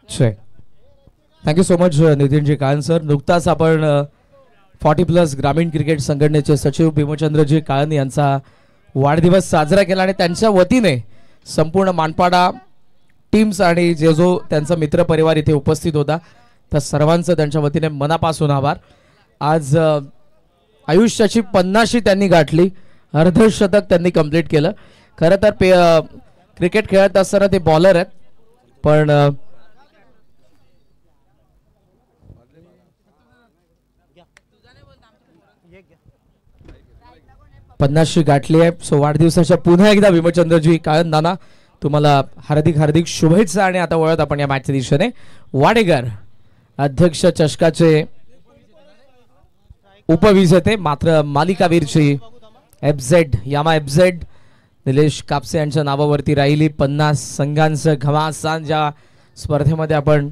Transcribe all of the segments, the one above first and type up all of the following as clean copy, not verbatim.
छे thank you so much Nitinji Kalan sir. नुकताच आपण 40+ ग्रामीण क्रिकेट संघटनेचे सचिव भीमचंद्रजी काळन यांचा वाढदिवस साजरा केला आणि त्यांच्या वतीने संपूर्ण मानपाडा टीम्स आणि जे जो त्यांचा मित्रपरिवार इथे उपस्थित होता त्या सर्वांचं त्यांच्या वतीने मनापासून आभार. आज आयुष्याची 50शी त्यांनी गाठली, अर्धशतक त्यांनी कंप्लीट केलं. खरं तर क्रिकेट खेळत असताना ते बॉलर आहेत, पण 50शी गाठली आहे. सो वाढदिवसाच्या पुन्हा एकदा भीमचंद्रजी काळन नाना तुम्हाला हार्दिक हार्दिक शुभेच्छा. आणि आता वळत आपण या मॅचच्या दिशेने. वाडेकर अध्यक्ष चषकाचे उपविजेते, मात्र मालिकावीरची एफझेड यामा एफझेड निलेश कापसे यांच्या नावावरती राहिली. 50 संघांचं घमासान ज्या स्पर्धेमध्ये आपण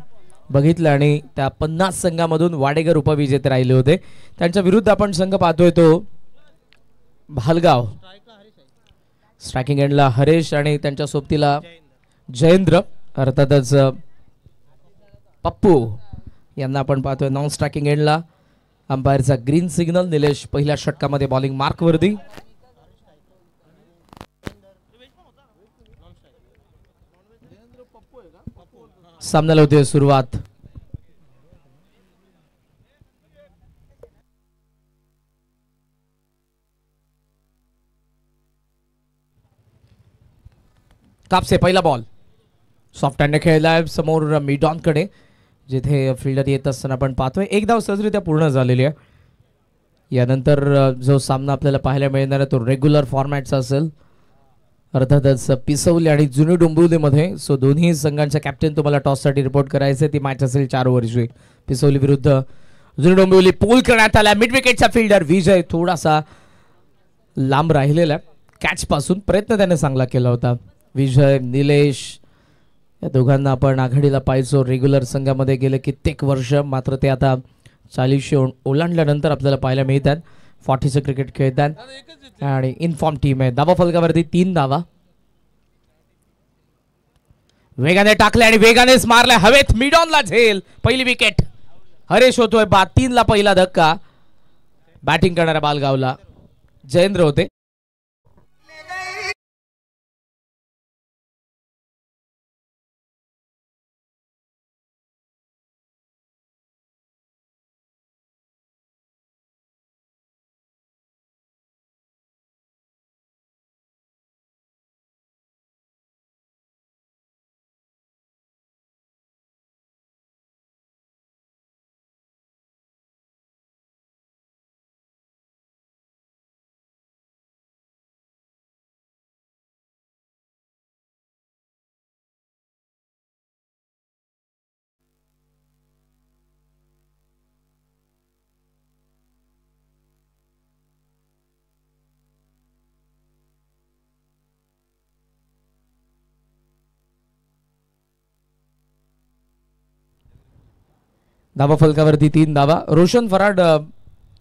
बघितलं आणि त्या 50 संघामधून वाडेकर उपविजेते राहिले होते. त्यांच्या विरुद्ध आपण संघ पाहतोय तो भालगाव. स्ट्रायकिंग एंडला हरेश आणि त्यांच्या सोबतीला जयेंद्र, अर्थातच पप्पू यांना आपण पाहतोय. नॉन स्ट्रायकिंग एंडला अंपायरचा ग्रीन सिग्नल. निलेश पहिल्या षटकामध्ये बॉलिंग मार्कवरती. सामन्याला होते सुरुवात. कापसे पहिला बॉल सॉफ्ट हँडने खेळलाय समोर मिडॉन कडे, जिथे फिल्डर येत असताना आपण पाहतोय. एक धाव सहजरित्या पूर्ण झालेली आहे. यानंतर जो सामना आपल्याला पाहायला मिळणार आहे तो रेग्युलर फॉर्मॅटचा असेल, अर्थातच पिसवली आणि जुनी डोंबिवलीमध्ये. सो दोन्ही संघांच्या कॅप्टन तुम्हाला टॉससाठी रिपोर्ट करायचे. ती मॅच असेल 4 ओव्हरची. पिसवली विरुद्ध जुनी डोंबिवली. पूल करण्यात आला. मिड विकेटचा फिल्डर विजय थोडासा लांब राहिलेला कॅच पासून, प्रयत्न त्याने चांगला केला होता. विजय, निलेश या दोघांना आपण आघाडीला पाहायचो रेग्युलर संघामध्ये गेले कित्येक वर्ष, मात्र ते आता 40 ओलांडल्यानंतर आपल्याला पाहायला मिळतात. 40चं क्रिकेट खेळतात आणि इनफॉर्म टीम आहे. धावा फलकावरती 3 धावा. वेगाने टाकले आणि वेगानेच मारले हवेत. मिडॉनला झेल. पहिली विकेट. हरेश होतोय बाद. 3 ला पहिला धक्का. बॅटिंग करणाऱ्या बालगावला जयेंद्र होते. धावा फलकावरती 3 धावा. रोशन फराड,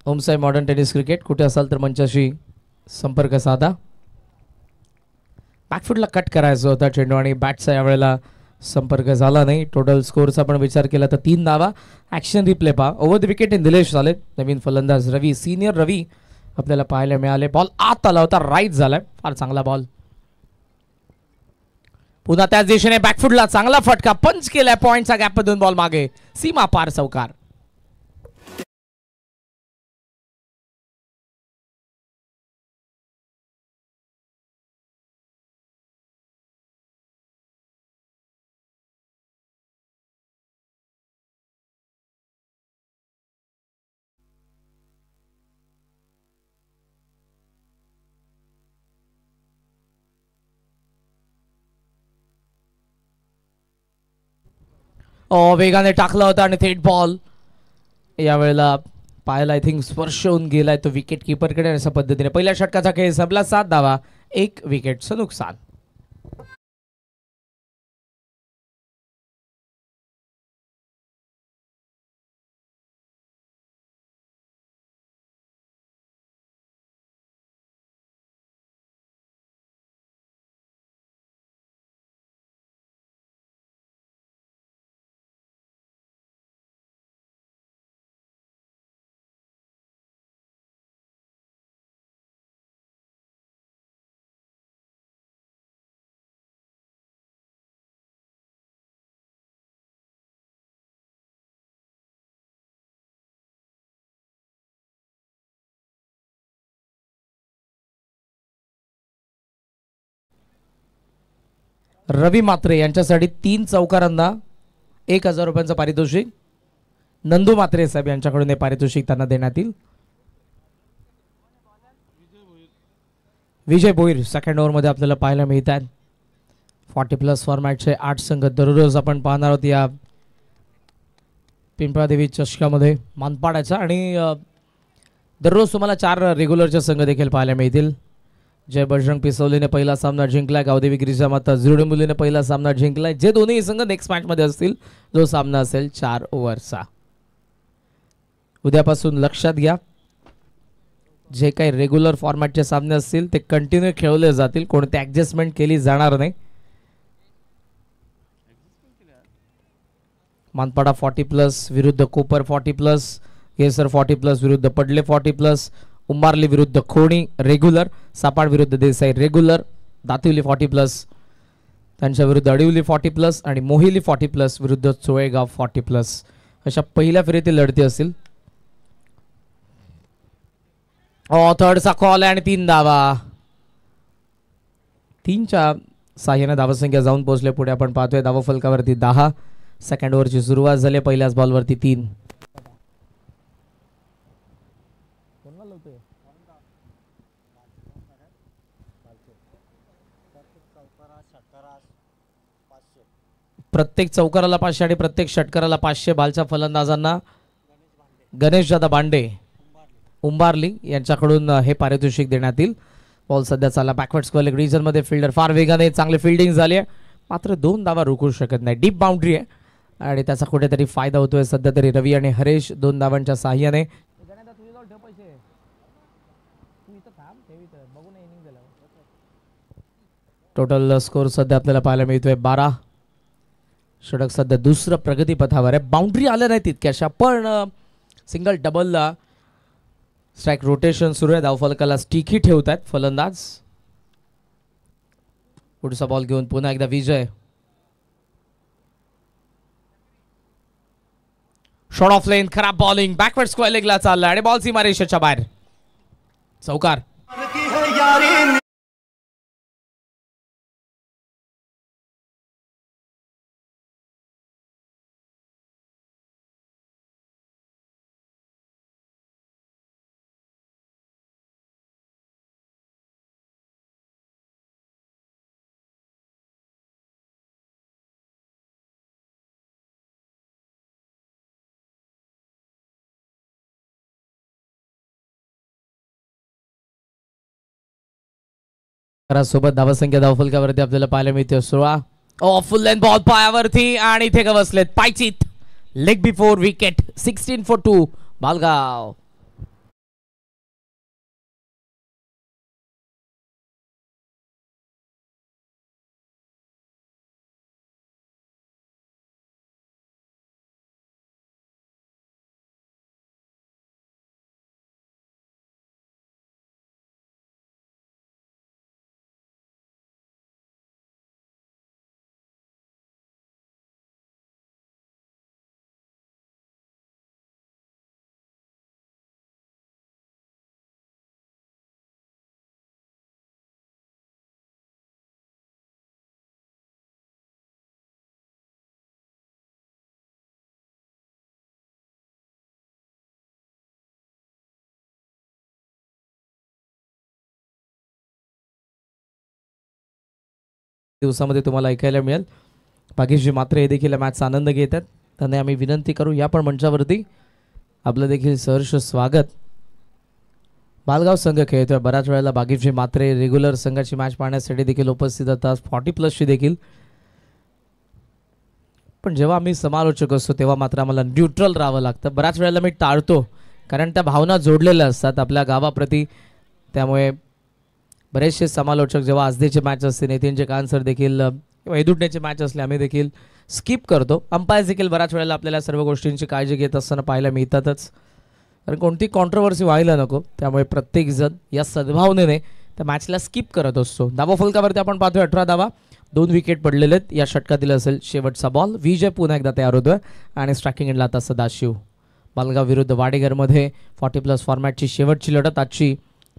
होमसाई मॉडर्न टेनिस क्रिकेट. कुठे असाल तर मंचाशी संपर्क साधा. बॅकफुटला कट करायचा होता चेंडू आणि बॅटचा यावेळेला संपर्क झाला नाही. टोटल स्कोरचा पण विचार केला तर 3 धावा. ॲक्शन रिप्ले पहा. ओव्हर द विकेट इन निलेश झाले. नवीन फलंदाज रवी, सिनियर रवी आपल्याला पाहायला मिळाले. बॉल आत आला होता, राईट झालाय. फार चांगला बॉल. पुन्हा त्याच दिशेने बॅकफुटला चांगला फटका. पंच केलाय पॉइंटचा गॅपमधून बॉल मागे. सीमा पार चौकार. वेगाने टाकला होता आणि थेट बॉल यावेळेला पायाला आय थिंक स्पर्श होऊन गेलाय तो विकेट किपरकडे. अशा पद्धतीने पहिल्या षटकाचा खेळ संपला. 7 धावा, 1 विकेटचं नुकसान. रवी मात्रे यांच्यासाठी 3 चौकारांना 1000 रुपयांचं पारितोषिक. नंदू मात्रे साहेब यांच्याकडून हे पारितोषिक त्यांना देण्यात येईल. विजय भोईर सेकंड ओव्हरमध्ये आपल्याला पाहायला मिळत आहेत. 40+ फॉर्मॅटचे 8 संघ दररोज आपण पाहणार आहोत या पिंपळादेवी चषकामध्ये मानपाड्याचा. आणि दररोज तुम्हाला 4 रेग्युलरचे संघ देखील पाहायला मिळतील. जय बजरंग पिसवलीने पहिला सामना जिंकलाय. गावदेवी गिरिजामाता झुरडी मुलीने पहिला सामना जिंकलाय. जे दोन्ही संघ नेक्स्ट मॅचमध्ये असतील, जो सामना असेल 4 ओव्हरचा. उद्यापासून लक्षात घ्या, जे काही रेग्युलर फॉर्मॅटचे सामने असतील ते कंटिन्यू खेळवले जातील, कोणती ॲडजस्टमेंट केली जाणार नाही. मानपाडा 40+ विरुद्ध कोपर 40+, केसर 40+ विरुद्ध पडले 40+, उंबारली विरुद्ध खोणी रेग्युलर, सापाड विरुद्ध देसाई रेग्युलर, दातिवली 40+, त्यांच्या विरुद्ध अडिवली 40+ आणि मोहिली 40+ विरुद्ध चोळेगाव 40+. अशा पहिल्या फेरीतील लढती असतील. थर्डचा कॉल आहे आणि 3 धावा. 3च्या साह्याने धावसंख्या जाऊन पोहोचले पुढे. आपण पाहतोय धावा फलकावरती 10. सेकंड ओव्हरची सुरुवात झाली. पहिल्याच बॉलवरती 3. प्रत्येक चौकाराला 500 आणि प्रत्येक षटकाराला 500. बालच्या फलंदाजांना गणेशदादा बांडे उंबारली यांच्याकडून हे पारितोषिक देण्यात येईल. बॉल सध्या चालला बॅकवर्ड स्क्वेअर रिजन मध्ये. फिल्डर फार वेगाने, चांगली फिल्डिंग झाली आहे, मात्र 2 धावा रोखू शकत नाही. डीप बाउंड्री आहे आणि त्याचा कुठेतरी फायदा होतोय सध्या तरी. रवी आणि हरेश 2 धावांच्या साह्याने. टोटल स्कोर सध्या आपल्याला पाहायला मिळतोय 12. षटक सध्या दुसरं प्रगतीपथावर आहे. बाउंड्री आल्या नाही तितक्याशा, पण सिंगल डबलला स्ट्राईक रोटेशन सुरू आहे. धावफलकाला स्टिकी ठेवत आहेत फलंदाज. पुढचा बॉल घेऊन पुन्हा एकदा विजय. शॉट ऑफ लेन, खराब बॉलिंग, बॅकवर्ड स्क्वेअर लेगला चालला आणि बॉल सीमारेषेच्या बाहेर. चौकार. सोबत धावसंख्या धावफलकावरती आपल्याला पाहायला मिळते 16. फुल लेंथ बॉल पायावरती आणि इथे बसलेत पायचीत. Leg before wicket. 16 for 2 बालगाव. दिवसामध्ये तुम्हाला ऐकायला मिळेल. भाग्यश्री मात्रे हे देखील मॅचचा आनंद घेतात. त्यांना आम्ही विनंती करू या पण मंचावरती आपलं देखील सहर्ष स्वागत. बालगाव संघ खेळतोय. बऱ्याच वेळेला भाग्यश्री मात्रे रेग्युलर संघाची मॅच पाहण्यासाठी देखील उपस्थित असतात, 40+ देखील. पण जेव्हा आम्ही समालोचक असतो तेव्हा मात्र आम्हाला न्यूट्रल राहावं लागतं. बऱ्याच वेळेला मी टाळतो, कारण त्या भावना जोडलेल्या असतात आपल्या गावाप्रती. त्यामुळे बरेचसे समालोचक जेव्हा आजदेची मॅच असते, नितीनचे कानसर देखील वैदुटण्याची मॅच असली, आम्ही देखील स्किप करतो. अंपायर देखील बऱ्याच वेळेला आपल्याला सर्व गोष्टींची काळजी घेत असताना पाहायला मिळतातच, कारण कोणती कॉन्ट्रोवर्सी व्हायला नको. त्यामुळे प्रत्येकजण या सद्भावनेने त्या मॅचला स्किप करत असतो. धावा फलकावरती आपण पाहतोय 18 धावा, 2 विकेट पडलेले आहेत. या षटकातील असेल शेवटचा बॉल. विजय पुन्हा एकदा तयार होतोय आणि स्ट्रायकिंग एंडला आता सदाशिव. बालगाव विरुद्ध वाडेघरमध्ये 40+ फॉर्मॅटची शेवटची लढत आजची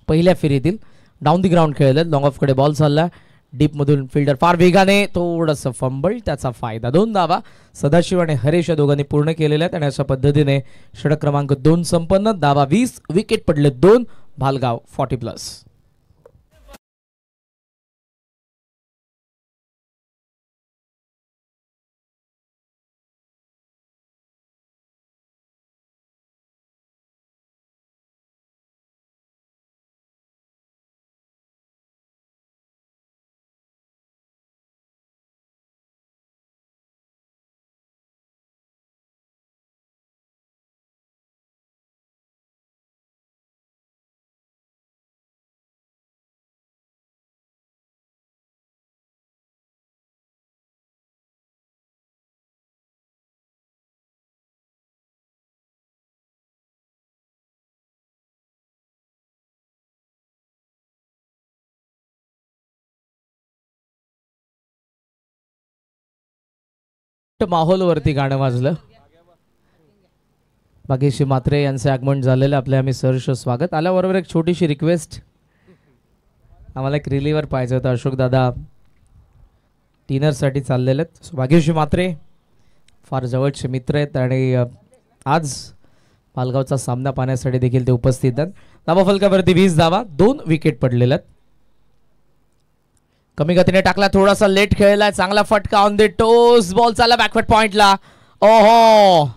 पहिल्या फेरीतील. डाऊन दी ग्राउंड खेळले. लॉंग ऑफकडे बॉल चालला. डीप मधून फिल्डर फार वेगाने, थोडंसं फंबल, त्याचा फायदा. 2 धावा सदाशिव आणि हरेश या दोघांनी पूर्ण केलेल्या आहेत आणि अशा पद्धतीने षटक क्रमांक 2 संपन्न. धावा 20, विकेट पडले 2. भालगाव 40+. माहोल वरती गाणं वाजलं. भाग्यश्री म्हात्रे यांचे आगमन झालेलं आपले आम्ही सहर्ष स्वागत. आल्याबरोबर एक छोटीशी रिक्वेस्ट, आम्हाला एक रिलीवर पाहिजे होतं. अशोक दादा डिनरसाठी चाललेले आहेत. भाग्यश्री म्हात्रे फार जवळचे मित्र आहेत आणि आज पालगावचा सामना पाहण्यासाठी देखील ते उपस्थित आहेत. धावा फलकावरती 20 धावा, 2 विकेट पडलेले आहेत. कमी गतीने टाकला, थोडासा लेट खेळलाय, चांगला फटका ऑन द टोस, बॉल चालला बॅकवर्ड पॉइंटला. ओहो,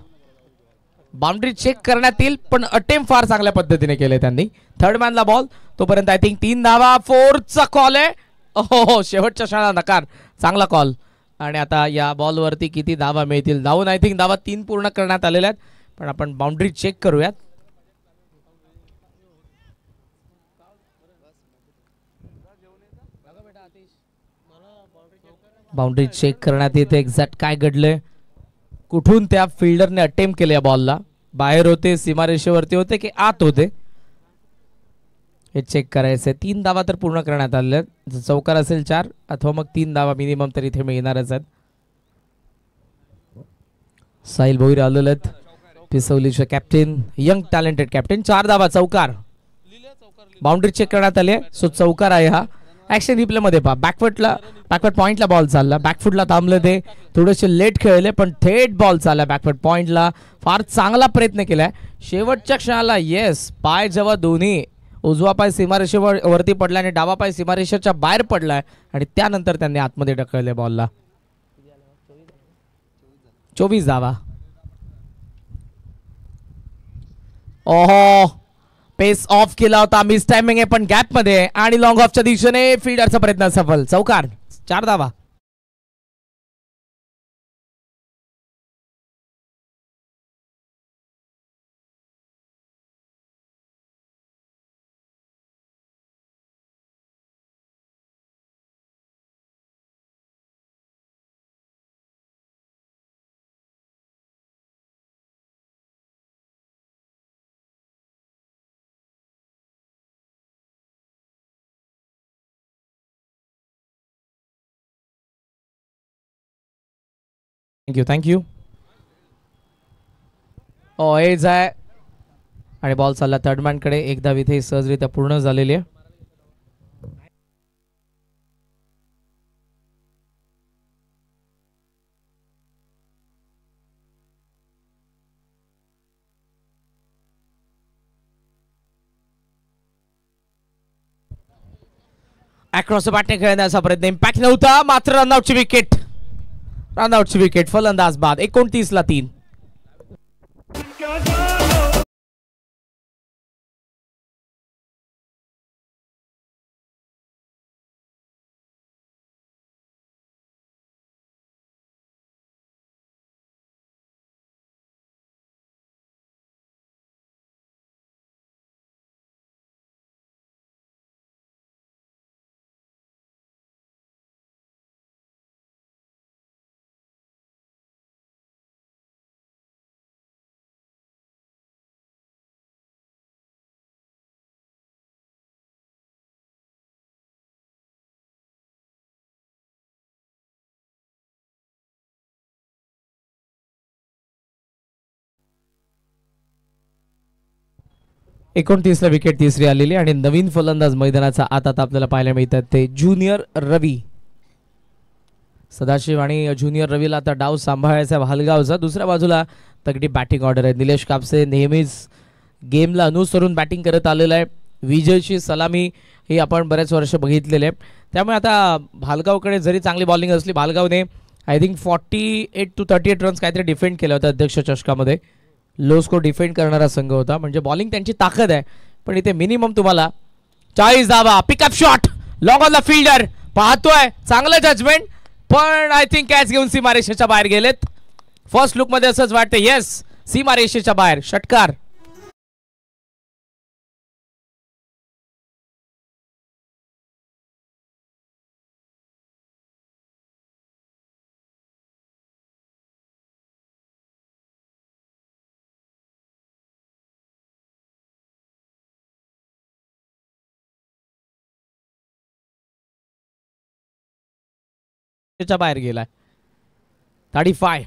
बाउंड्री चेक करण्यात येईल पण अटेम्प्ट फार चांगल्या पद्धतीने केले त्यांनी. थर्ड मॅनला बॉल, तोपर्यंत आय थिंक 3 धावा. 4चा कॉल आहे. ओहो, शेवटच्या क्षणाला नकार, चांगला कॉल. आणि आता या बॉल वरती किती धावा मिळतील? धावून आय थिंक धावा 3 पूर्ण करण्यात आलेल्या आहेत, पण आपण बाउंड्री चेक करूयात. बाउंड्री चेक करण्यात येते एक्झॅक्ट काय घडलंय, कुठून त्या फिल्डरने अटेम्प्ट केले या बॉलला, बाहेर होते, सीमारेषेवरती होते की आत होते, हे चेक करायचंय. 3 धावा तर पूर्ण करण्यात आले आहेत. चौकार असेल 4 अथवा मग 3 धावा मिनिमम तर इथे मिळणारच आहेत. साहिल भोईर आलेले आहेत, पिसवलीचे कॅप्टन, यंग टॅलेंटेड कॅप्टन. 4 धावा, चौकार, बाउंड्री चेक करण्यात आली आहे. सो चौकार आहे हा. ऍक्शन रिप्ले मध्ये पहा, बॅकवर्ड पॉइंटला बॉल चालला, बॅकफुटला थांबले ते, थोडेसे लेट खेळले पण थेट बॉल चालला बॅकवर्ड पॉइंटला. फार चांगला प्रयत्न केलाय शेवटच्या क्षणाला. येस, पाय जेव्हा दोन्ही, उजवा पाय सीमारेषेवर वरती पडला आणि डावा पाय सीमारेषेच्या बाहेर पडलाय आणि त्यानंतर त्यांनी आतमध्ये ढकलले बॉलला. 24 धावा. ओहो, पेस ऑफ केला होता, मिस टायमिंग आहे पण गॅप मध्ये, आणि लॉंग ऑफच्या दिशेने फिल्डरचा प्रयत्न सफल. चौकार, 4 धावा. थँक्यू. एज आहे आणि बॉल चालला थर्ड मॅन कडे. एकदा इथे सहजरित्या पूर्ण झालेली आहे. अक्रॉस बॅटने खेळण्याचा प्रयत्न, इम्पॅक्ट नव्हता, मात्र रनआउटची विकेट, फलंदाज बाद. 29ला 3. 29ला विकेट तिसरी आलेली आणि नवीन फलंदाज मैदानाचा आता आपल्याला पाहायला मिळतात ते ज्युनियर रवी. सदाशिव आणि ज्युनियर रवीला आता डाव सांभाळायचा भालगावचा. दुसऱ्या बाजूला तगडी बॅटिंग ऑर्डर आहे. निलेश कापसे नेहमीच गेमला अनुसरून बॅटिंग करत आलेला आहे. विजयची सलामी ही आपण बरेच वर्ष बघितलेले आहे. त्यामुळे आता भालगावकडे जरी चांगली बॉलिंग असली, भालगावने आय थिंक 48 to 38 रन्स काहीतरी डिफेंड केलं होतं अध्यक्ष चषकामध्ये. लो स्कोर डिफेंड करणारा संघ होता. म्हणजे बॉलिंग त्यांची ताकद आहे, पण इथे मिनिमम तुम्हाला 40 धावा. Pickup shot long on the fielder पाहतोय, चांगलं जजमेंट, पण आय थिंक कॅच घेऊन सीमारेषेच्या बाहेर गेलेत. फर्स्ट लुक मध्ये असंच वाटतं. येस, सीमारेषेच्या बाहेर षटकार. बाहेर गेलाय. 35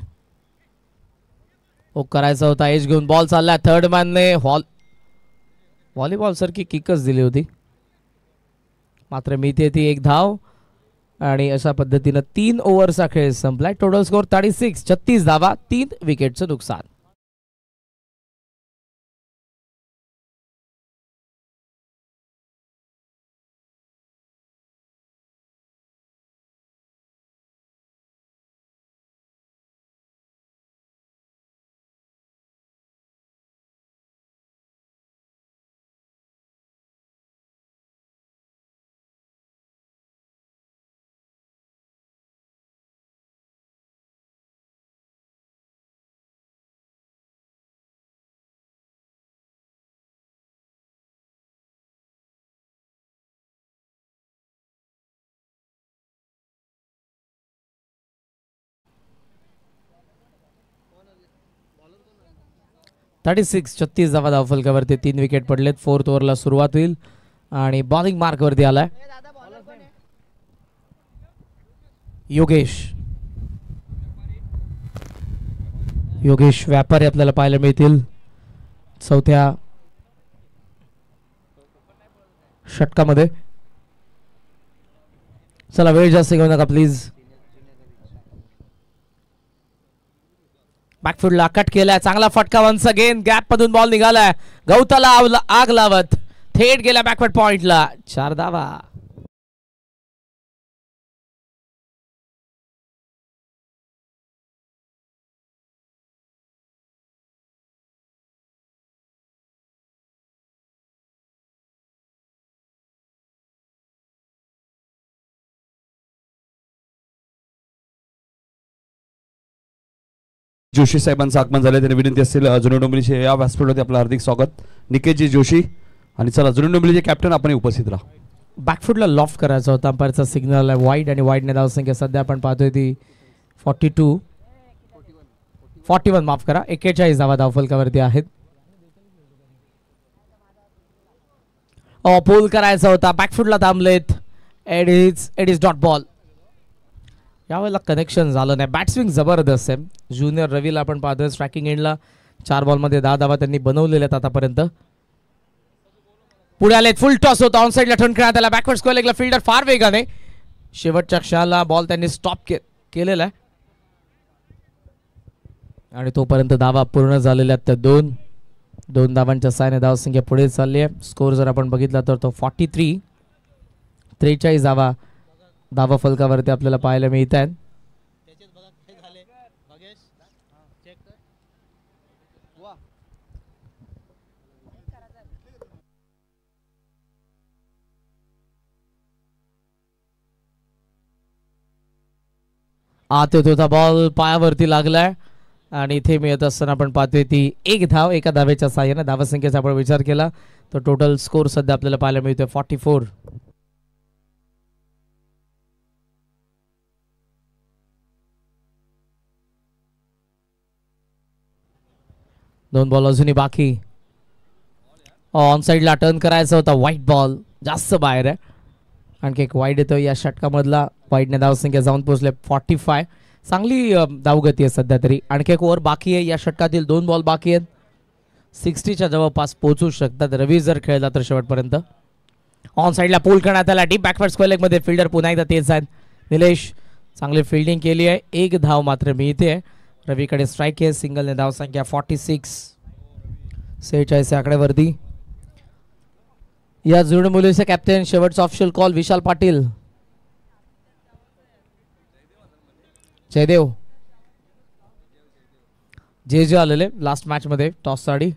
करायचा होता. एज घेऊन बॉल चाललाय. थर्ड मॅनने व्हॉलीबॉल सारखी किकच दिली होती, मात्र मी ती एक धाव आणि अशा पद्धतीनं 3 ओव्हरचा खेळ संपलाय. टोटल स्कोर 36 धावा, 3 विकेटचं नुकसान. छत्तीस धावा धावफलकावरती 3 विकेट पडलेत. 4th ओव्हरला सुरुवात होईल आणि बॉलिंग मार्कवरती आलाय योगेश व्यापारी आपल्याला पाहायला मिळतील चौथ्या षटकामध्ये. चला, वेळ जास्त घेऊ नका प्लीज. बॅकफुटला कट केलाय, चांगला फटका. वन्स अगेन गॅप मधून बॉल निघालाय. गवताला आग लावत थेट गेला बॅकवर्ड पॉइंटला. 4 धावा. जोशी साहेबांचं आगमन झाले. त्यांनी विनंती असेल जुनी डोंबिवलीचे या व्यासपीठावरती आपलं हार्दिक स्वागत. निकेशजी जोशी आणि चला जुनी डोंबिवलीचे कॅप्टन आपण उपस्थित राहा. बॅकफुटला लॉफ्ट करायचा होता. अंपायरचा सिग्नल आहे वाईड आणि वाईडने धावसंख्या सध्या आपण पाहतोय ती 41 माफ करा 41 धावा धावफलकावरती आहेत. पोल करायचा होता. बॅकफुटला थांबलेत. It is dot ball. यावेळेला कनेक्शन झालं नाही. बॅट्सविंग जबरदस्त आहे. ज्युनियर रवीला आपण पाहतोय स्ट्रायकिंग एंडला 4 बॉलमध्ये 10 धावा त्यांनी बनवलेल्या आहेत आतापर्यंत. पुढे आलेत. फुल टॉस होता. ऑन साईडला ठण खेळण्यात आला. बॅकवर्ड स्क्वेअर लेगला फिल्डर फार वेगाने. शेवटच्या क्षणाला बॉल त्यांनी स्टॉप केलेला आहे आणि तोपर्यंत धावा पूर्ण झालेल्या आहेत. 2 धावांच्या साहाय्याने धावसंख्या पुढे चालली आहे. स्कोर जर आपण बघितला तर तो 43 धावा फलकावरती आपल्याला पाहायला मिळत आहेत. आत येतो बॉल पायावरती लागलाय आणि इथे मिळत असताना आपण पाहतोय ती 1 धाव. एका धावेच्या साहाय्याने धावसंख्येचा आपण विचार केला तर टोटल स्कोर सध्या आपल्याला पाहायला मिळतोय 44. 2 बॉल अजूनही बाकी. ऑन साईडला टर्न करायचा होता. वाईट बॉल जास्त बाहेर आहे. आणखी एक वाईड येतो या षटकामधला. वाईडने धावसंख्या जाऊन पोहोचले 45. चांगली धावगती आहे सध्या तरी. आणखी एक ओव्हर बाकी आहे. या षटकातील 2 बॉल बाकी आहेत. 60च्या जवळपास पोहोचू शकतात रवी जर खेळला तर शेवटपर्यंत. ऑन साईडला पूल करण्यात आला. डीप बॅकवर्ड स्क्वेअर लेग मध्ये फिल्डर पुन्हा एकदा तेच आहेत. निलेश चांगली फिल्डिंग केली आहे. एक धाव मात्र मिळते. रवीकडे स्ट्राईक आहे. सिंगलने धाव संख्या 46. 46 आकड्यावरती. या जुळून मुलीचे कॅप्टन शेवटचा ऑफिशियल कॉल विशाल पाटील. जयदेव जे आलेले लास्ट मॅच मध्ये टॉस साठी.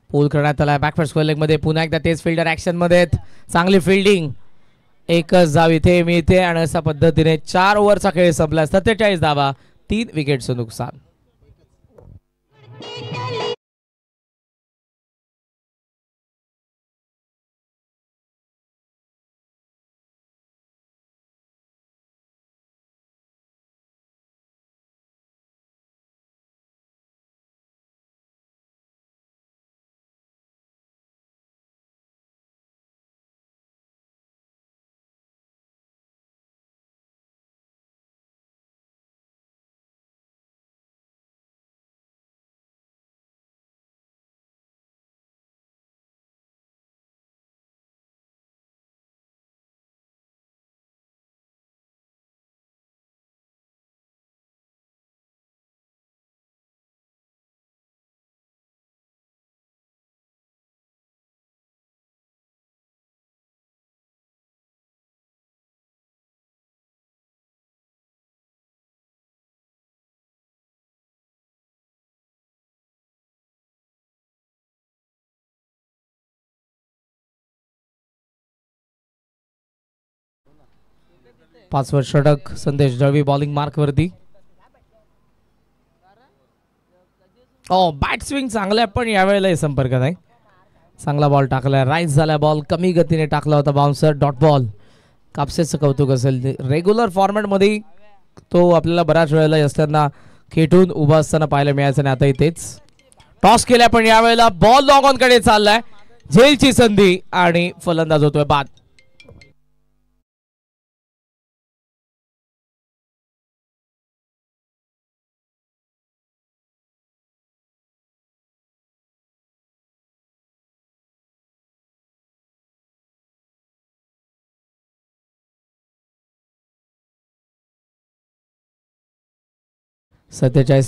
पोल करण्यात आला. बॅकवर्ड स्क्वेअर लेग मध्ये पुन्हा एकदा तेच फिल्डर ऍक्शन मध्ये. चांगली फिल्डिंग. एकच धाव इथे मिळते आणि अशा पद्धतीने 4 ओव्हरचा खेळ संपला. 47 धावा 3 विकेटचं नुकसान. पाचवर षटक संदेश जळवी बॉलिंग मार्क वरती. बॅट स्विंग चांगला आहे पण यावेळेला संपर्क नाही. चांगला बॉल टाकलाय. राईज झाला बॉल. कमी गतीने टाकला होता बाउन्सर. Dot ball. कापसेचं कौतुक असेल. रेग्युलर फॉर्मॅट मध्ये तो आपल्याला बऱ्याच वेळेला असताना खेटून उभा असताना पाहायला मिळायचं नाही. आता इथेच टॉस केल्या पण यावेळेला बॉल लॉग ऑन कडे चाललाय. झेलची संधी आणि फलंदाज होतोय बाद.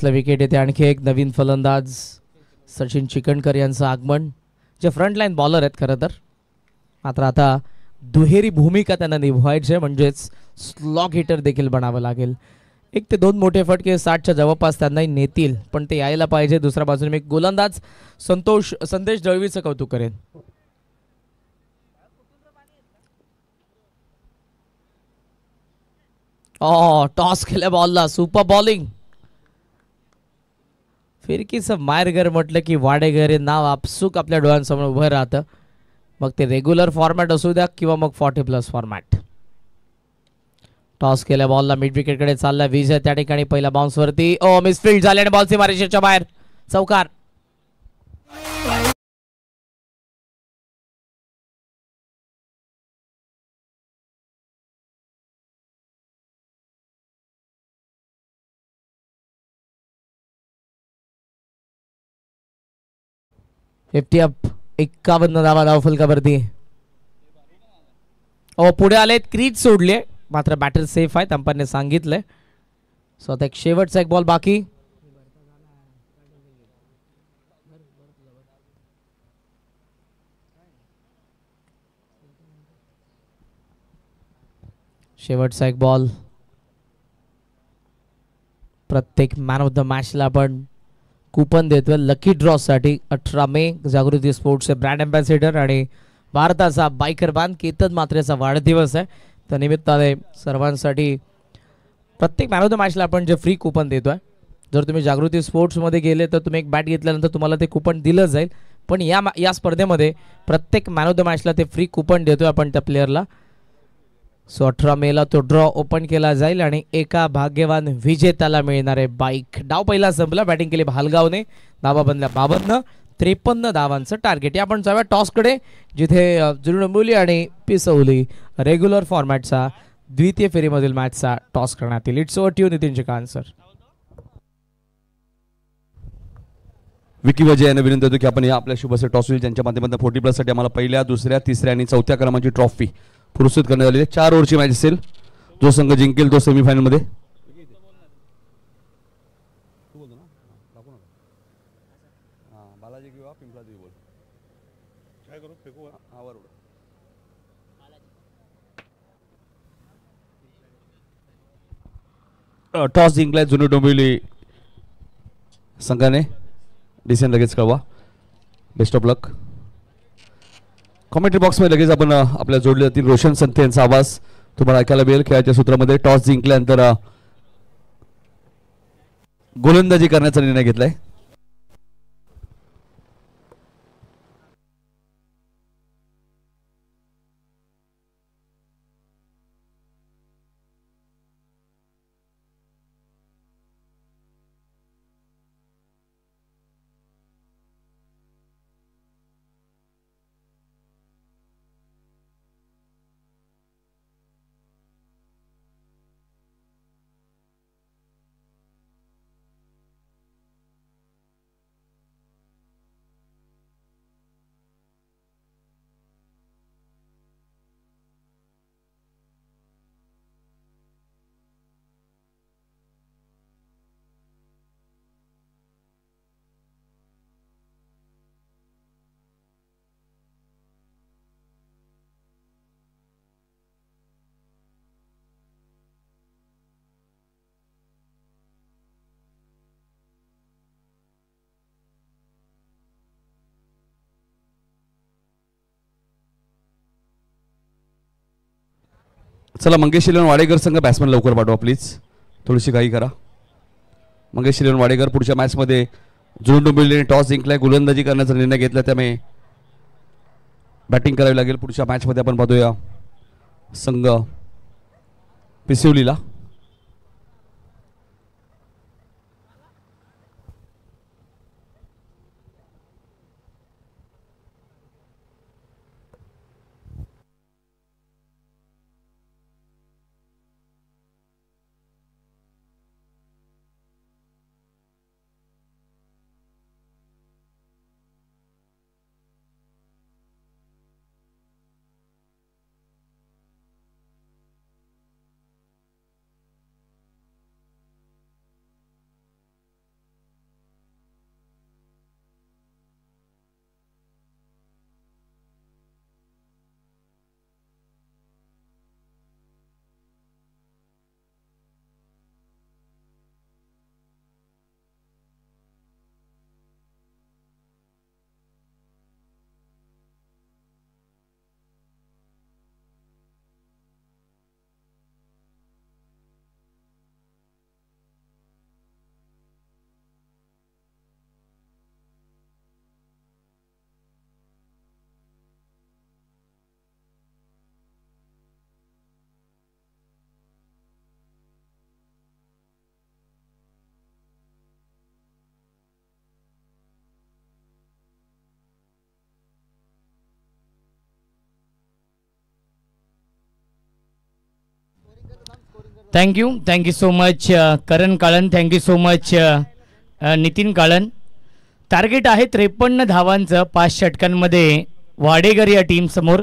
ला विकेट येते. आणखी एक नवीन फलंदाज सचिन चिकणकर यांचं आगमन. जे फ्रंटलाईन बॉलर आहेत खरं तर. मात्र आता दुहेरी भूमिका त्यांना निभवायची म्हणजेच स्लॉग हिटर देखील बनावं लागेल. 1 ते 2 मोठे फटके 60च्या जवळपास त्यांनाही नेतील पण ते यायला पाहिजे. दुसऱ्या बाजूने एक गोलंदाज संदेश जळवीचं कौतुक करेन. टॉस केल्या बॉलला. Super bowling. फिरकीचं मायरगर म्हटलं की वाडेगर हे नाव आपसूक आपल्या डोळ्यांसमोर उभं राहतं. मग ते रेग्युलर फॉर्मॅट असू द्या किंवा मग 40+ फॉर्मॅट. टॉस केल्या बॉलला मिड विकेट कडे चालला. विजय त्या ठिकाणी पहिला बाउन्स वरती. मिसफील्ड झाले आणि बॉलची मारेच्या बाहेर. चौकार. FT 51 धावा धावफलकावरती. पुढे आलेत. क्रीज सोडले मात्र बॅटर सेफ आहे अंपायरने सांगितलंय. सो आता एक शेवटचा एक बॉल बाकी. शेवटचा एक बॉल. प्रत्येक मॅन ऑफ द मॅचला आपण कुपन देतोय लकी ड्रॉ साठी. 18 मे जागृती स्पोर्ट्सचे ब्रँड अँबॅसेडर आणि भारताचा बायकर बान केतन मात्रेचा वाढदिवस आहे. त्या निमित्ताने सर्वांसाठी प्रत्येक मॅन ऑफ द मॅचला आपण जे फ्री कुपन देतोय. जर तुम्ही जागृती स्पोर्ट्समध्ये गेले तर तुम्ही एक बॅट घेतल्यानंतर तुम्हाला ते कुपन दिलं जाईल. पण या स्पर्धेमध्ये प्रत्येक मॅन ऑफ द मॅचला ते फ्री कुपन देतोय आपण त्या प्लेअरला. सो 18 मेला तो ड्रॉ ओपन केला जाईल आणि एका भाग्यवान विजेत्याला मिळणार आहे बाईक. डाव पहिला संपला. बॅटिंग केली भालगावने. धावा बनल्या 52. 53 धावांचं टार्गेट. या आपण जाऊया टॉसकडे जिथे जुळुंबुली आणि पिसवली रेग्युलर फॉर्मॅटचा द्वितीय फेरीमधील मॅचचा टॉस करण्यात येईल. It's over to Nitin Chikan sir. Vicky Waje यांना विनंती होतो की आपण या आपल्या शुभ असे टॉस होईल ज्यांच्या माध्यमातून 40+ साठी आम्हाला पहिल्या दुसऱ्या तिसऱ्या आणि चौथ्या क्रमांकाची ट्रॉफी पुरस्कृत करण्यात आली आहे. 4 ओव्हरची मॅच असेल. जो संघ जिंकेल तो सेमीफायनल मध्ये. टॉस जिंकलाय जुनी डोंबिवली संघाने. डिसेंट लगेच कळवा. Best of luck. कॉमेंट्री बॉक्समध्ये लगेच आपण आपल्या जोडले जातील रोशन संते यांचा आवाज तुम्हाला ऐकायला मिळेल. खेळाच्या सूत्रामध्ये टॉस जिंकल्यानंतर गोलंदाजी करण्याचा निर्णय घेतलाय. चला मंगेश इलेवन वाडेकर संघ बॅट्समन लवकर पाठवा प्लीज. थोडीशी घाई करा. मंगेश इलेवन वाडेकर पुढच्या मॅचमध्ये जुनी डोंबिवलीने टॉस जिंकलाय. गोलंदाजी करण्याचा निर्णय घेतला त्यामुळे बॅटिंग करावी लागेल. पुढच्या मॅचमध्ये आपण पाहूया संघ पिसिवलीला. Thank you so much Karan Kalan. Thank you so much Nitin Kalan. Target आहे 53 धावांचं 5 षटकांमध्ये वाडेकर या टीम समोर.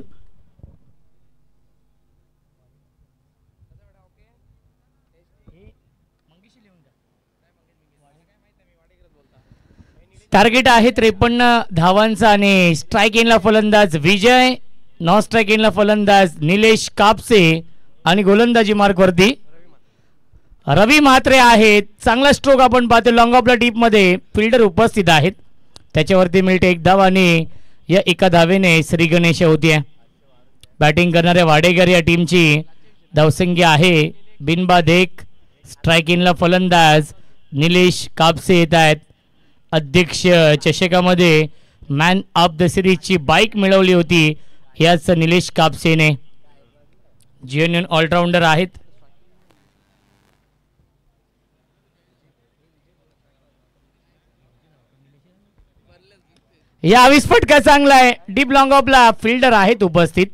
टार्गेट आहे 53 धावांचा आणि स्ट्राईक एंडला फलंदाज विजय, नॉन स्ट्राईक एंडला फलंदाज निलेश कापसे आणि गोलंदाजी मार्कवरती रवी म्हात्रे आहेत. चांगला स्ट्रोक आपण पाहतो. लॉंग ऑफला डीपमध्ये फिल्डर उपस्थित आहेत. त्याच्यावरती मिळते 1 धाव आणि या एका धावेने श्री गणेश होती. बॅटिंग करणाऱ्या वाडेकर या टीमची धावसंख्या आहे बिनबाद 1. स्ट्राईक इनला फलंदाज निलेश कापसे येत आहेत. अध्यक्ष चषकामध्ये मॅन ऑफ द सिरीजची बाईक मिळवली होती याच निलेश कापसेने. जेन्युइन ऑलराऊंडर आहेत. या 20 फटका चांगला आहे. डीप लॉंग ऑफला फिल्डर आहेत उपस्थित.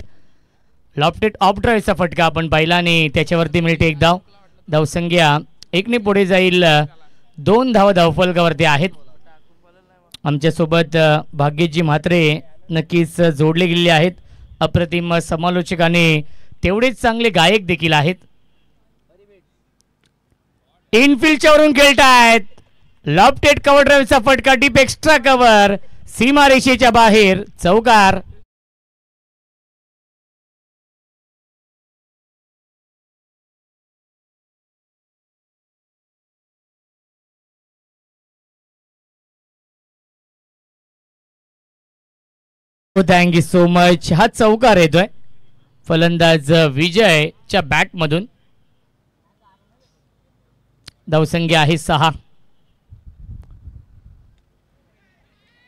लॉफ्टेड ऑफ ड्राईव्हचा फटका आपण पाहिला आणि त्याच्यावरती मिळते 1 धाव. धावसंख्या 1 ने पुढे जाईल. 2 धाव धावफलकावरती आहेत. आमच्यासोबत भाग्यजी म्हात्रे नक्कीच जोडले गेलेले आहेत. अप्रतिम समालोचक आणि तेवढेच चांगले गायक देखील आहेत. इनफिल्डच्या वरून खेळतायत. लॉफ्टेड कव्हर ड्राईव्हचा फटका डीप एक्स्ट्रा कव्हर सीमा रेषेच्या बाहेर चौकार. Thank you so much. हा चौकार येतोय फलंदाज विजयच्या बॅट मधून. धावसंख्या आहे 6.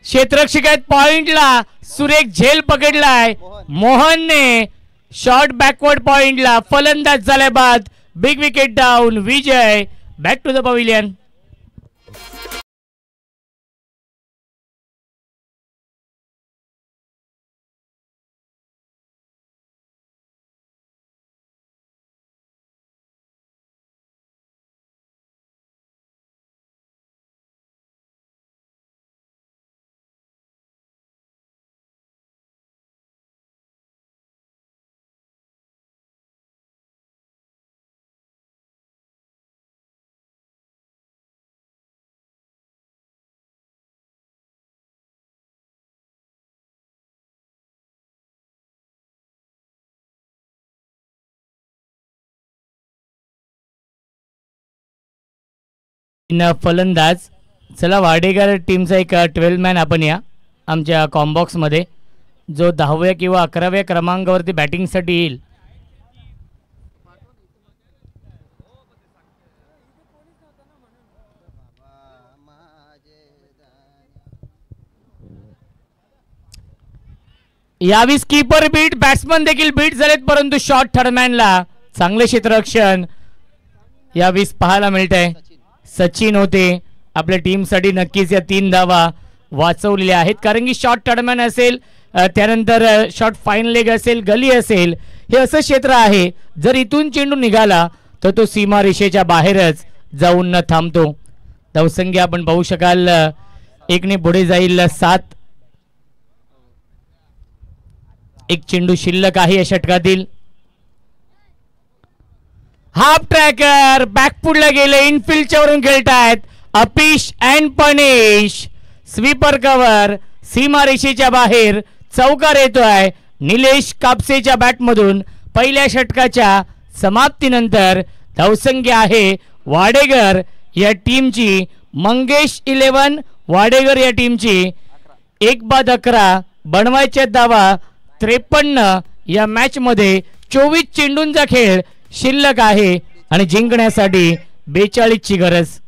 क्षेत्ररक्षक आहेत पॉइंटला. सुरेख झेल पकडलाय मोहनने. शॉर्ट बॅकवर्ड पॉइंटला फलंदाज झाल्या बाद. Big wicket down. Vijay back to the pavilion. फलंदाज. चला वाडेकर टीमचा एक 12 मॅन आपण या आमच्या कॉम्बॉक्स मध्ये जो 10व्या किंवा 11व्या क्रमांकावरती बॅटिंगसाठी येईल. यावी कीपर बीट. बॅट्समन देखील बीट झालेत परंतु शॉट थर्डमॅनला चांगले क्षेत्ररक्षण यावीस पाहायला मिळत आहे. सचिन होते आपल्या टीमसाठी. नक्कीच या 3 धावा वाचवलेल्या आहेत कारण की शॉर्ट टर्डमॅन असेल त्यानंतर शॉर्ट फाईन लेग असेल गली असेल हे असं क्षेत्र आहे जर इथून चेंडू निघाला तर तो सीमा रेषेच्या बाहेरच जाऊन न थांबतो. धावसंख्या आपण पाहू शकाल 1ने पुढे जाईल 7. एक चेंडू शिल्लक आहे या षटकातील. हाफ ट्रॅकर बॅकफुटला गेले. इनफिल्डच्या वरून खेळतायत uppish and punish. Sweeper cover सीमा रेषेच्या बाहेर चौकार येतोय निलेश कापसेच्या बॅट मधून. पहिल्या षटकाच्या समाप्तीनंतर धावसंख्या आहे वाडेकर या टीमची. मंगेश 11 वाडेकर या टीमची. 1/11 बनवायच्या धावा 53 या मॅच मध्ये. 24 चेंडूंचा खेळ शिल्लक आहे आणि जिंकण्यासाठी 42 ची गरज.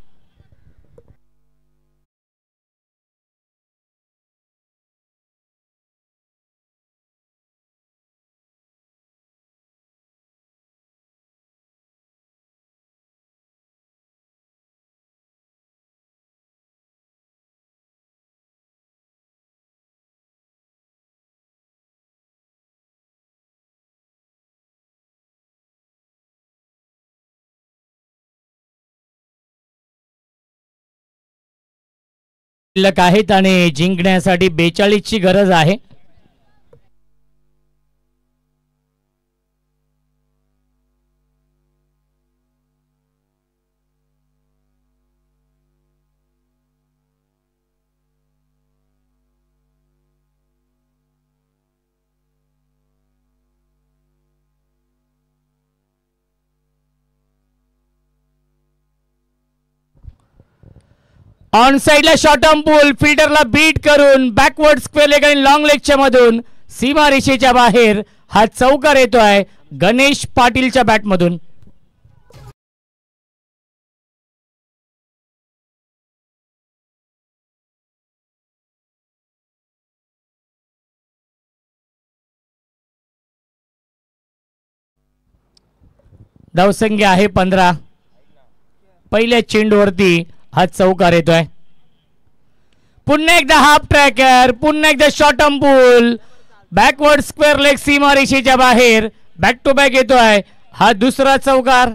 शिल्लक आहेत आणि जिंकण्यासाठी 42 ची गरज आहे. ऑन साइडला शॉर्ट आर्म पुल. फील्डरला बीट करून बॅकवर्ड स्क्वेअर लेग आणि लॉंग लेगच्या मधून सीमा रेषेच्या बाहेर हा चौकार येतोय गणेश पाटीलच्या बॅट मधून. धावसंख्या आहे 15. पहिल्या चेंडूवरती हा चौकार येतोय. पुन्हा एकदा हाफ ट्रॅकर. पुन्हा एकदा short arm pull. Backward square leg सीमा रेषेच्या बाहेर. बॅक टू बॅक येतोय हा दुसरा चौकार.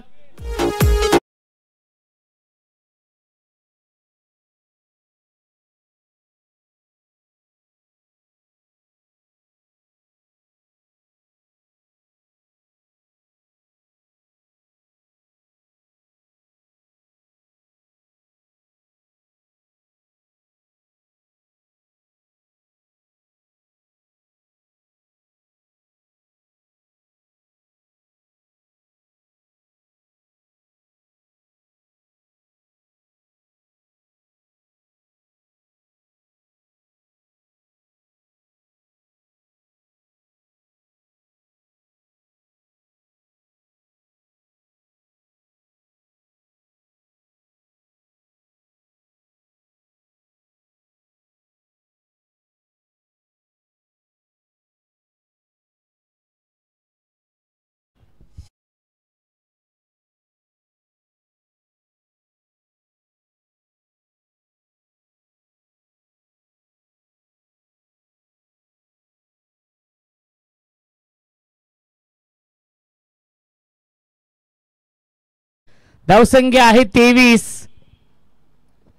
धावसंख्या आहे 23.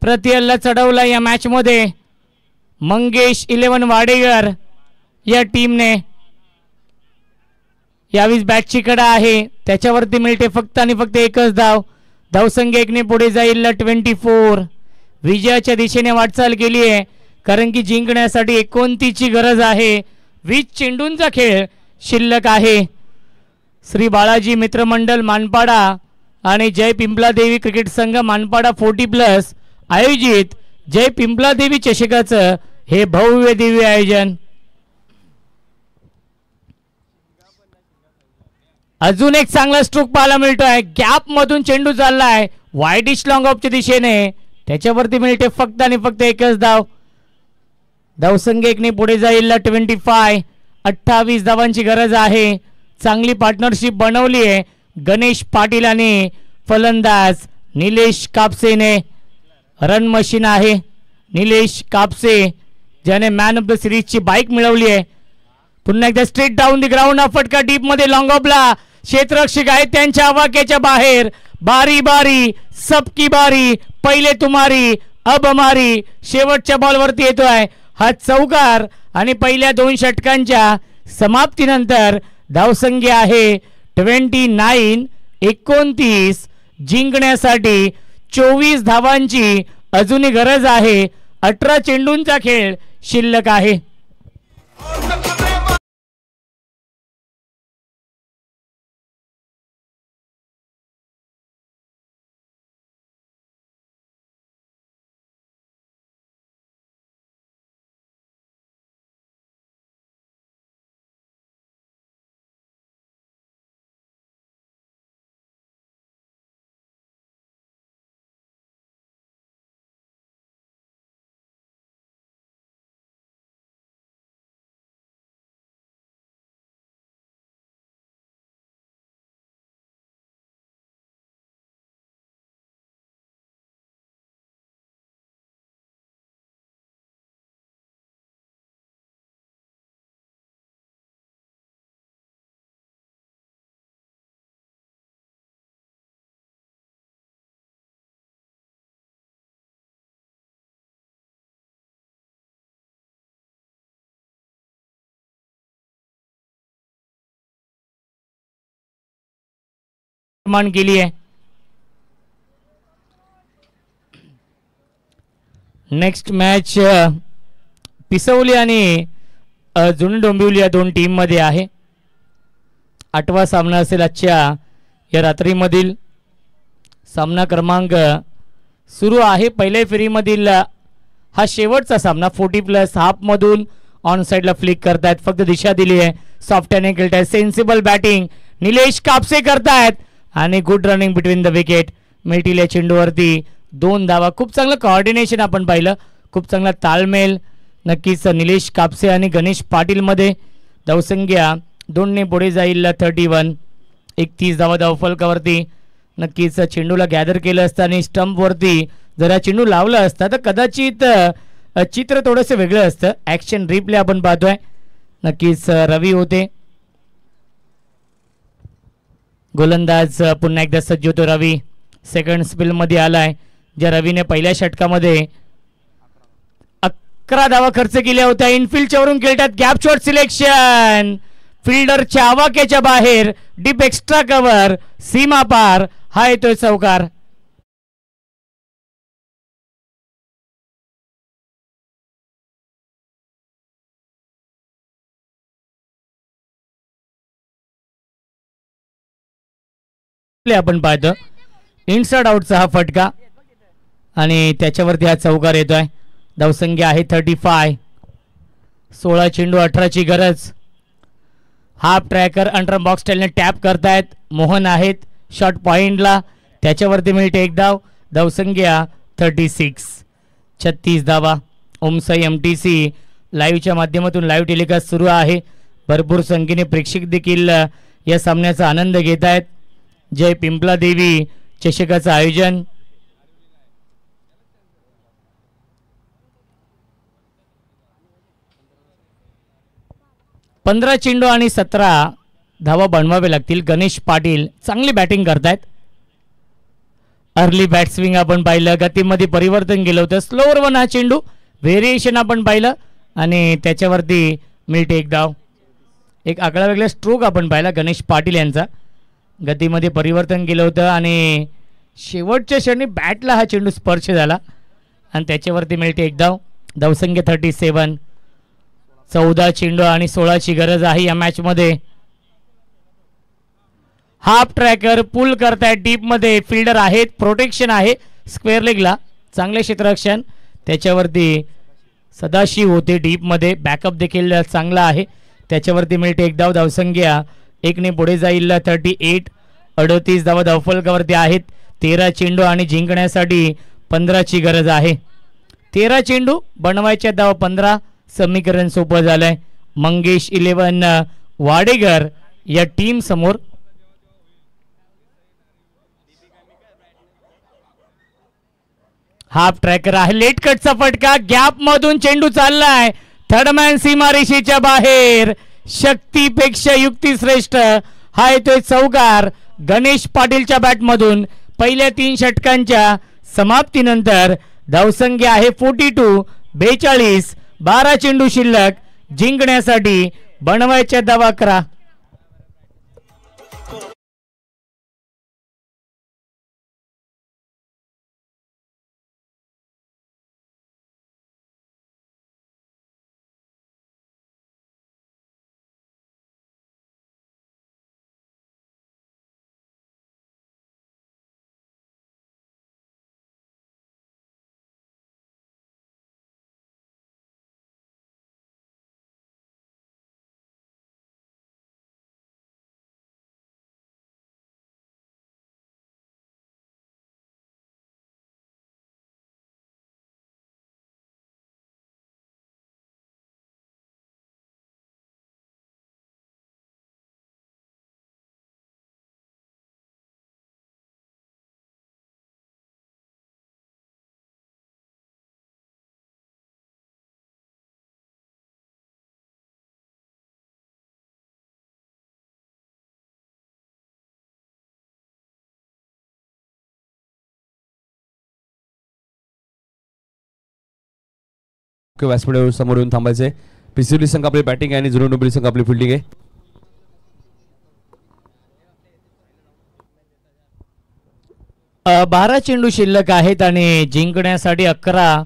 प्रतिहल्ला चढवला या मॅच मध्ये मंगेश 11 वाडेकर या टीमने. यावीस बॅटची कडा आहे त्याच्यावरती मिळते फक्त आणि फक्त एकच धाव. धावसंख्या 1 ने पुढे जाईल 24. विजयाच्या दिशेने वाटचाल केली आहे कारण की जिंकण्यासाठी 29 ची गरज आहे. 20 चेंडूंचा खेळ शिल्लक आहे. श्री बाळाजी मित्रमंडळ मानपाडा आणि जय पिंपलादेवी क्रिकेट संघ मानपाडा 40+ आयोजित जय पिंपलादेवी चषकाचं हे भव्य दिव्य आयोजन. अजून एक चांगला स्ट्रोक पाहायला मिळतोय. गॅप मधून चेंडू चाललाय वाईडिश लॉंग ऑफच्या दिशेने. त्याच्यावरती मिळते फक्त आणि फक्त एकच धाव. धावसंख्या 1 ने पुढे जाईल 25. 28 धावांची गरज आहे. चांगली पार्टनरशिप बनवली आहे गणेश पाटील आणि फलंदाज निलेश कापसेने. रन मशीन आहे निलेश कापसे ज्याने मॅन ऑफ द सिरीजची बाईक मिळवली आहे. पुन्हा एकदा स्ट्रेट डाऊन द ग्राउंड हा फटका डीप मध्ये लॉंग ऑफला. क्षेत्ररक्षक आहेत त्यांच्या आवाक्याच्या बाहेर. बारी बारी सबकी बारी पहिले तुम्हारी अब हमारी. शेवटच्या बॉलवरती येतोय हा चौकार आणि पहिल्या 2 षटकांच्या समाप्तीनंतर धावसंख्या आहे 29. 29 जिंकण्यासाठी 24 धावांची अजूनही गरज आहे. 18 चेंडूंचा खेळ शिल्लक आहे. निर्माण केली आहे. नेक्स्ट मॅच पिसवली आणि जुनी डोंबिवली या 2 टीम मध्ये आहे. 8वा सामना असेल आजच्या या रात्रीमधील. सामना क्रमांक सुरू आहे. पहिल्या फेरीमधील हा शेवटचा सामना 40+ हाफ मधून ऑन साइडला फ्लिक करतायत. फक्त दिशा दिली आहे. सॉफ्ट हँड खेळतायत. सेन्सिबल बॅटिंग निलेश कापसे करतायत आणि good running between the wicket. मिळतील या चेंडूवरती 2 धावा. खूप चांगलं कोऑर्डिनेशन आपण पाहिलं. खूप चांगला ताळमेळ नक्कीच निलेश कापसे आणि गणेश पाटील मध्ये. धावसंख्या 2 ने पुढे जाईल 31. 31 धावा धावफलकावरती. नक्कीच चेंडूला गॅदर केलं असतं आणि स्टंपवरती जरा चेंडू लावला असता तर कदाचित चित्र थोडंसं वेगळं असतं. ॲक्शन रिप्ले आपण पाहतोय. नक्कीच रवी होते गोलंदाज. पुन्हा एकदा सज्ज होतो रवी. सेकंड स्पेल मध्ये आलाय. ज्या रवीने पहिल्या षटकामध्ये 11 धावा खर्च केल्या होत्या. इनफिल्डच्या वरून खेळतात. गॅप शॉट सिलेक्शन फिल्डरच्या आवाक्याच्या बाहेर. डीप एक्स्ट्रा कव्हर सीमा पार. हा येतोय चौकार. आपण पाहतो इनसाइड आउटचा हा फटका आणि त्याच्यावरती हा चौकार येतोय. धावसंख्या आहे 35. 16 चेंडू 18 ची गरज. हाफ ट्रॅकर अंडर बॉक्स टेलने टॅप करतायत. मोहन आहेत शॉट पॉइंटला. त्याच्यावरती मिळते 1 धाव. धावसंख्या 36. 36 धावा. ओमसाई MTC लाईव्हच्या माध्यमातून लाईव्ह टेलिकास्ट सुरू आहे. भरपूर संख्येने प्रेक्षक देखील या सामन्याचा आनंद घेत आहेत. जय पिंपला देवी चषकाचं आयोजन. पंधरा चेंडू आणि 17 धावा बनवावे लागतील. गणेश पाटील चांगली बॅटिंग करतायत. अर्ली बॅट्सविंग आपण पाहिलं, गतीमध्ये परिवर्तन केलं होतं, स्लोअर वन हा चेंडू व्हेरिएशन आपण पाहिलं आणि त्याच्यावरती मिळते एक धाव. एक आगळा वेगळा स्ट्रोक आपण पाहिला गणेश पाटील यांचा, गतीमध्ये परिवर्तन केलं होतं आणि शेवटच्या क्षणी बॅटला हा चेंडू स्पर्श झाला आणि त्याच्यावरती मिळते एक धाव. धावसंख्या 37. 14 चेंडू आणि 16ची गरज आहे या मॅचमध्ये. हाफ ट्रॅकर पुल करतायत डीप मध्ये, फिल्डर आहेत, प्रोटेक्शन आहे स्क्वेअर लेगला, चांगले क्षेत्ररक्षण, त्याच्यावरती सदाशिव होते डीप मध्ये, बॅकअप देखील चांगला आहे, त्याच्यावरती मिळते एक धाव. धावसंख्या 1ने पुढे जाईल. 38. 38 धावा धावफलकावरती आहेत. 13 चेंडू आणि जिंकण्यासाठी 15ची गरज आहे. 13 चेंडू बनवायच्या धावा 15, समीकरण सोपं झालंय. मंगेश 11 वाडेकर या टीम समोर. हाफ ट्रॅकर आहे, लेट कटचा फटका, गॅप मधून चेंडू चाललाय, थर्डमॅन सीमारेषेच्या बाहेर, शक्तीपेक्षा युक्ती श्रेष्ठ हा येतोय चौकार गणेश पाटीलच्या बॅटमधून. पहिल्या 3 षटकांच्या समाप्तीनंतर धावसंख्या आहे 42. 42. 12 चेंडू शिल्लक, जिंकण्यासाठी बनवायच्या धावा 11. व्यासपीठावर समोर येऊन थांबायचे. पिसिवली संघ आपली बॅटिंग आहे आणि जुनून डोंबिवली संघ आपली फिल्डिंग आहे. बारा चेंडू शिल्लक आहेत आणि जिंकण्यासाठी 11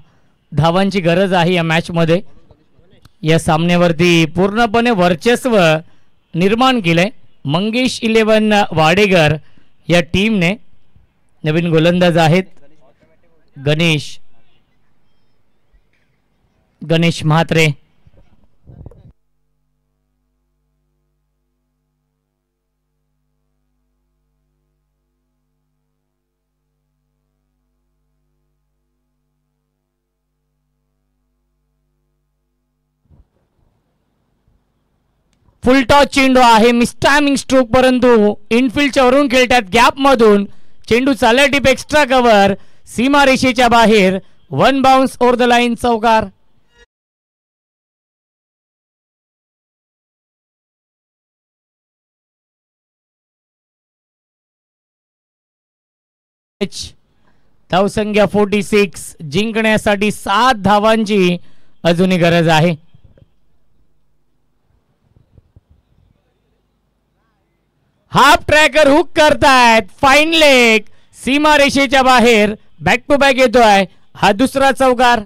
धावांची गरज आहे या मॅच मध्ये. या सामन्यावरती पूर्णपणे वर्चस्व निर्माण केलंय मंगेश 11 वाडेकर या टीमने. नवीन गोलंदाज आहेत गणेश म्हात्रे. फुलटॉस चेंडू आहे, मिसटायमिंग स्ट्रोक, परंतु इनफिल्डच्या वरून खेळतात गॅप मधून. चेंडू चालला टिप, एक्स्ट्रा कव्हर, सीमारेषेच्या बाहेर, 1 बाउन्स ओव्हर द लाईन, चौकार. धावसंख्या 46. जिंकण्यासाठी 7 धावांची अजूनही गरज आहे. हाफ ट्रॅकर हुक करतायत, फाईन लेग, सीमारेषेच्या बाहेर, बॅक टू बॅक येतोय, हा दुसरा चौकार.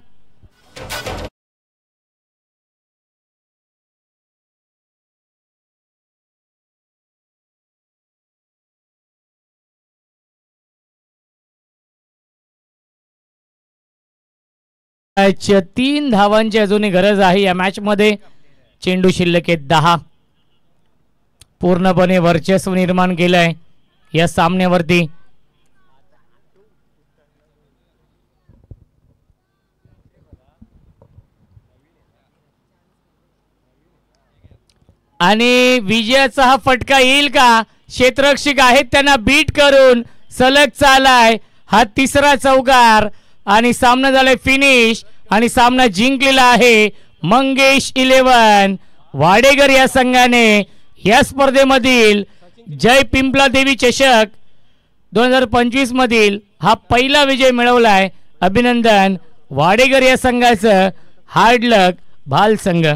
मॅच 3 धावांची अजूनही गरज आहे या मॅच मध्ये. चेंडू शिल्लक आहेत 10. पूर्णपणे वर्चस्व निर्माण केलंय या सामन्यावरती. आणि विजयाचा हा फटका येईल का? क्षेत्ररक्षक आहेत त्यांना बीट करून सलग चालाय, हा तिसरा चौकार आणि सामना झालाय फिनिश आणि सामना जिंकलेला आहे मंगेश 11 वाडेकर या संघाने. या स्पर्धेमधील जय पिंपला देवी चषक 2025 मधील हा पहिला विजय मिळवलाय. अभिनंदन वाडेकर या संघाचं. हार्ड लक भाल संघ.